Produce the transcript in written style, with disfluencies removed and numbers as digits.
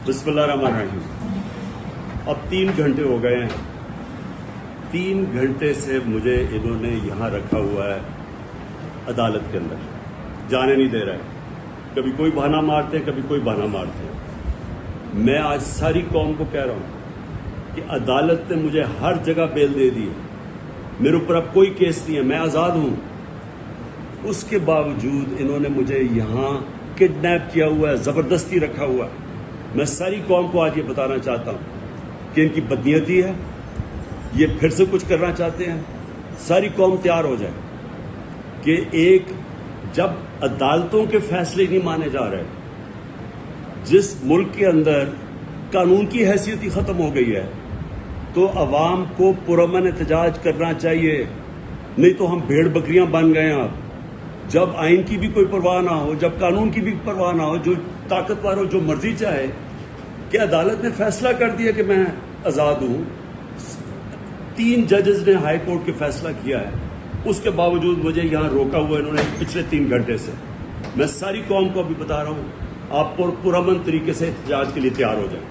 बिस्मिल्लाहिर्रहमानिर्रहीम। अब 3 घंटे हो गए हैं। 3 घंटे से मुझे इन्होंने यहाँ रखा हुआ है अदालत के अंदर, जाने नहीं दे रहा है। कभी कोई बहाना मारते हैं, कभी कोई बहाना मारते हैं। मैं आज सारी कौम को कह रहा हूँ कि अदालत ने मुझे हर जगह बेल दे दी है, मेरे ऊपर अब कोई केस नहीं है, मैं आज़ाद हूँ। उसके बावजूद इन्होंने मुझे यहाँ किडनैप किया हुआ है, ज़बरदस्ती रखा हुआ है। मैं सारी कौम को आज ये बताना चाहता हूँ कि इनकी बदनीयती है, ये फिर से कुछ करना चाहते हैं। सारी कौम तैयार हो जाए कि एक जब अदालतों के फैसले नहीं माने जा रहे, जिस मुल्क के अंदर कानून की हैसियत ही ख़त्म हो गई है, तो अवाम को पुरअमन एहतजाज करना चाहिए। नहीं तो हम भेड़ बकरियां बन गए हैं। अब जब आइन की भी कोई परवाह ना हो, जब कानून की भी परवाह ना हो, जो ताकतवर हो जो मर्जी चाहे, कि अदालत ने फैसला कर दिया कि मैं आज़ाद हूं। 3 जजेस ने हाई कोर्ट के फैसला किया है, उसके बावजूद मुझे यहां रोका हुआ इन्होंने पिछले 3 घंटे से। मैं सारी कौम को अभी बता रहा हूं, आप पुरअमन तरीके से एहतजाज के लिए तैयार हो जाए।